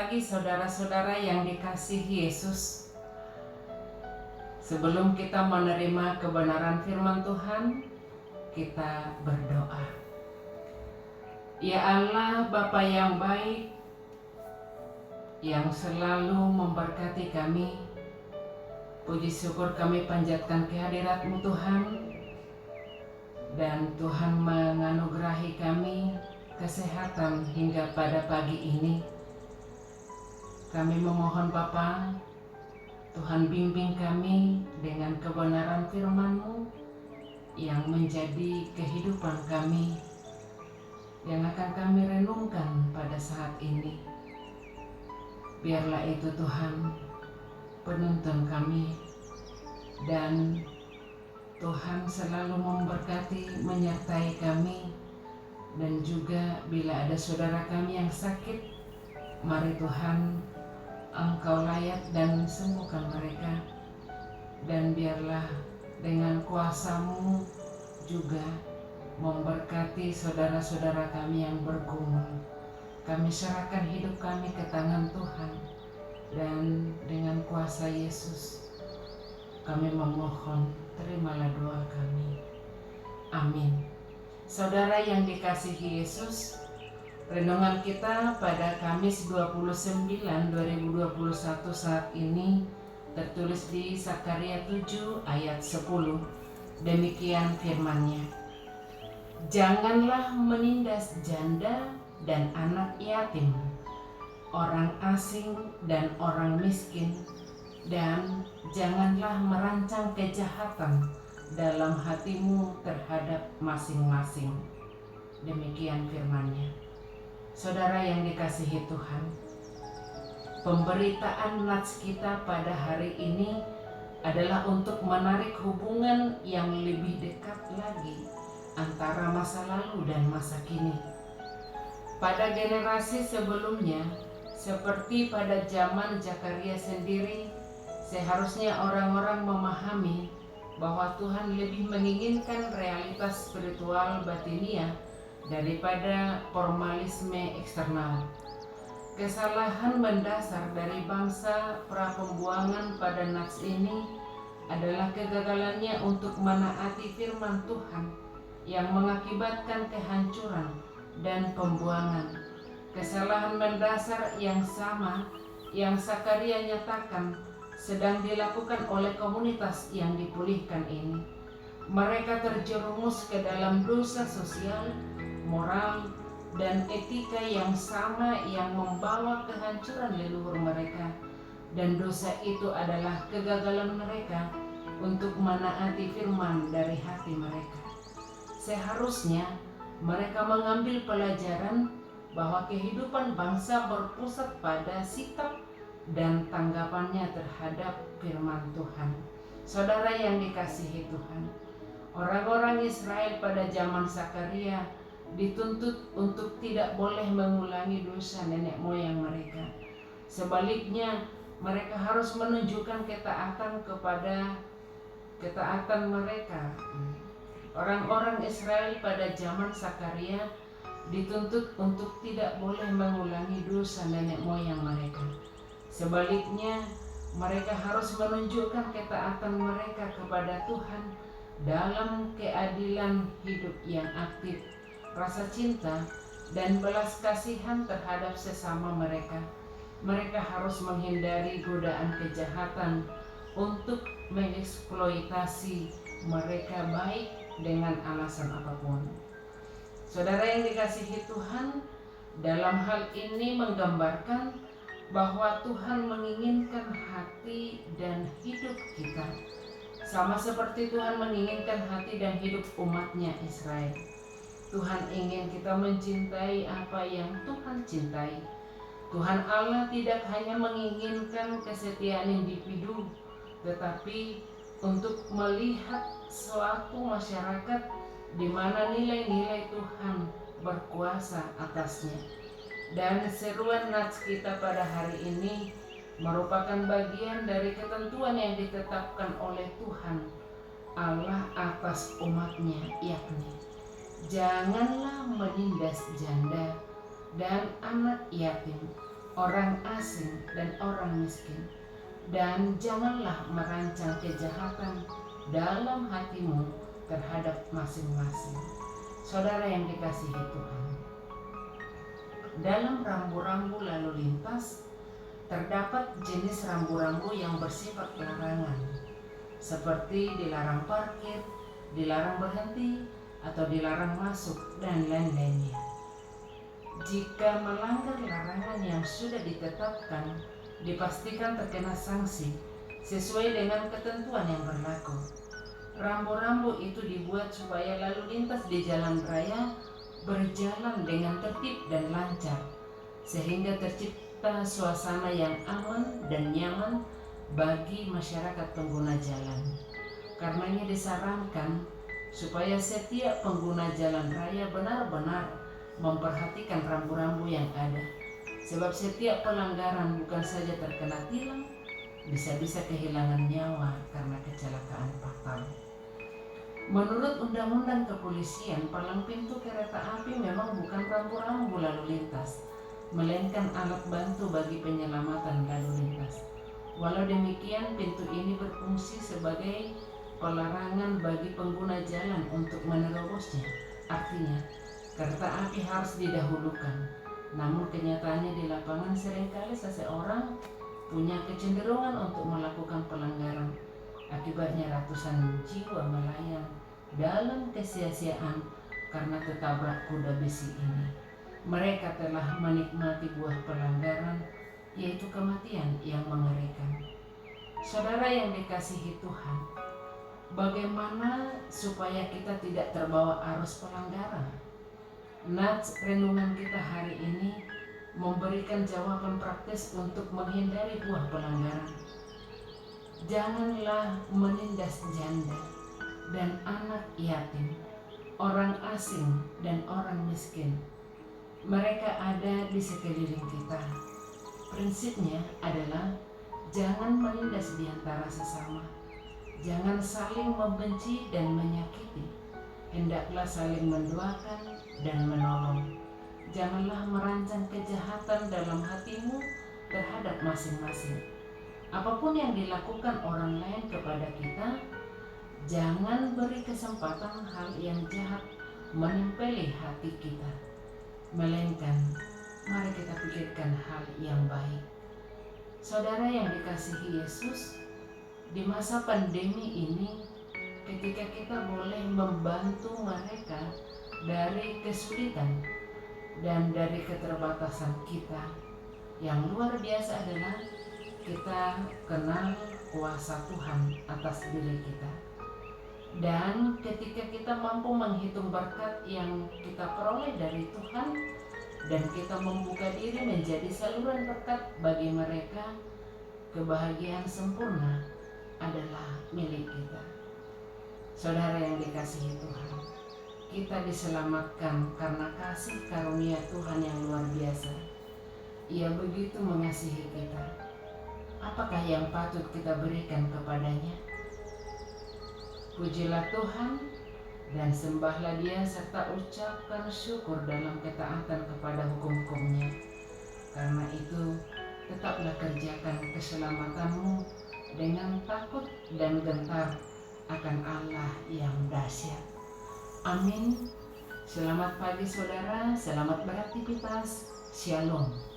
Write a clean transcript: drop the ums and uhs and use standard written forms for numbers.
pagi saudara-saudara yang dikasihi Yesus. Sebelum kita menerima kebenaran firman Tuhan, kita berdoa. Ya Allah, Bapa yang baik, yang selalu memberkati kami, puji syukur kami panjatkan kehadirat-Mu Tuhan, dan Tuhan menganugerahi kami kesehatan hingga pada pagi ini. Kami memohon Bapa, Tuhan bimbing kami dengan kebenaran firman-Mu yang menjadi kehidupan kami, yang akan kami renungkan pada saat ini. Biarlah itu Tuhan penuntun kami, dan Tuhan selalu memberkati, menyertai kami. Dan juga bila ada saudara kami yang sakit, mari Tuhan, Engkau layak dan sembuhkan mereka. Dan biarlah dengan kuasa-Mu juga memberkati saudara-saudara kami yang bergumul. Kami serahkan hidup kami ke tangan Tuhan, dan dengan kuasa Yesus kami memohon, terimalah doa kami. Amin. Saudara yang dikasihi Yesus, renungan kita pada Kamis 29/2021 saat ini tertulis di Sakaria 7 ayat 10. Demikian firman-Nya. Janganlah menindas janda dan anak yatim, orang asing dan orang miskin, dan janganlah merancang kejahatan dalam hatimu terhadap masing-masing. Demikian firman-Nya. Saudara yang dikasihi Tuhan, pemberitaan nats kita pada hari ini adalah untuk menarik hubungan yang lebih dekat lagi antara masa lalu dan masa kini. Pada generasi sebelumnya, seperti pada zaman Zakaria sendiri, seharusnya orang-orang memahami bahwa Tuhan lebih menginginkan realitas spiritual batiniah daripada formalisme eksternal. Kesalahan mendasar dari bangsa pra-pembuangan pada nats ini adalah kegagalannya untuk menaati firman Tuhan yang mengakibatkan kehancuran dan pembuangan. Kesalahan mendasar yang sama yang Zakaria nyatakan sedang dilakukan oleh komunitas yang dipulihkan ini. Mereka terjerumus ke dalam dosa sosial, moral, dan etika yang sama yang membawa kehancuran leluhur mereka. Dan dosa itu adalah kegagalan mereka untuk menaati firman dari hati mereka. Seharusnya mereka mengambil pelajaran bahwa kehidupan bangsa berpusat pada sikap dan tanggapannya terhadap firman Tuhan. Saudara yang dikasihi Tuhan, orang-orang Israel pada zaman Zakaria dituntut untuk tidak boleh mengulangi dosa nenek moyang mereka. Sebaliknya, mereka harus menunjukkan ketaatan mereka. Orang-orang Israel pada zaman Zakaria dituntut untuk tidak boleh mengulangi dosa nenek moyang mereka. Sebaliknya, mereka harus menunjukkan ketaatan mereka kepada Tuhan dalam keadilan hidup yang aktif, rasa cinta, dan belas kasihan terhadap sesama mereka. Mereka harus menghindari godaan kejahatan untuk mengeksploitasi mereka baik dengan alasan apapun. Saudara yang dikasihi Tuhan, dalam hal ini menggambarkan bahwa Tuhan menginginkan hati dan hidup kita, sama seperti Tuhan menginginkan hati dan hidup umatnya Israel. Tuhan ingin kita mencintai apa yang Tuhan cintai. Tuhan Allah tidak hanya menginginkan kesetiaan individu, tetapi untuk melihat suatu masyarakat di mana nilai-nilai Tuhan berkuasa atasnya. Dan seruan nats kita pada hari ini merupakan bagian dari ketentuan yang ditetapkan oleh Tuhan Allah atas umatnya, yakni janganlah menindas janda dan anak yatim, orang asing dan orang miskin. Dan janganlah merancang kejahatan dalam hatimu terhadap masing-masing. Saudara yang dikasihi Tuhan, dalam rambu-rambu lalu lintas terdapat jenis rambu-rambu yang bersifat larangan, seperti dilarang parkir, dilarang berhenti, atau dilarang masuk, dan lain-lainnya. Jika melanggar larangan yang sudah ditetapkan, dipastikan terkena sanksi sesuai dengan ketentuan yang berlaku. Rambu-rambu itu dibuat supaya lalu lintas di jalan raya berjalan dengan tertib dan lancar, sehingga tercipta suasana yang aman dan nyaman bagi masyarakat pengguna jalan. Karenanya disarankan supaya setiap pengguna jalan raya benar-benar memperhatikan rambu-rambu yang ada, sebab setiap pelanggaran bukan saja terkena tilang, bisa-bisa kehilangan nyawa karena kecelakaan fatal. Menurut Undang-Undang Kepolisian, palang pintu kereta api memang bukan rambu-rambu lalu lintas, melainkan alat bantu bagi penyelamatan lalu lintas. Walau demikian, pintu ini berfungsi sebagai pelarangan bagi pengguna jalan untuk menerobosnya. Artinya, kereta api harus didahulukan. Namun kenyataannya di lapangan seringkali seseorang punya kecenderungan untuk melakukan pelanggaran. Akibatnya ratusan jiwa melayang dalam kesia-siaan karena tertabrak kuda besi ini. Mereka telah menikmati buah pelanggaran, yaitu kematian yang mengerikan. Saudara yang dikasihi Tuhan, bagaimana supaya kita tidak terbawa arus pelanggaran? Nats renungan kita hari ini memberikan jawaban praktis untuk menghindari buah pelanggaran. Janganlah menindas janda dan anak yatim, orang asing dan orang miskin. Mereka ada di sekeliling kita. Prinsipnya adalah jangan menindas di antara sesama. Jangan saling membenci dan menyakiti. Hendaklah saling mendoakan dan menolong. Janganlah merancang kejahatan dalam hatimu terhadap masing-masing. Apapun yang dilakukan orang lain kepada kita, jangan beri kesempatan hal yang jahat menempeli hati kita. Melainkan, mari kita pikirkan hal yang baik. Saudara yang dikasihi Yesus, di masa pandemi ini, ketika kita boleh membantu mereka dari kesulitan dan dari keterbatasan kita, yang luar biasa adalah kita kenal kuasa Tuhan atas diri kita. Dan ketika kita mampu menghitung berkat yang kita peroleh dari Tuhan, dan kita membuka diri menjadi saluran berkat bagi mereka, kebahagiaan sempurna adalah milik kita. Saudara yang dikasihi Tuhan, kita diselamatkan karena kasih karunia Tuhan yang luar biasa. Ia begitu mengasihi kita. Apakah yang patut kita berikan kepadanya? Pujilah Tuhan dan sembahlah Dia serta ucapkan syukur dalam ketaatan kepada hukum-hukum-Nya. Karena itu, tetaplah kerjakan keselamatanmu dengan takut dan gentar akan Allah yang dahsyat. Amin. Selamat pagi saudara, selamat beraktivitas. Shalom.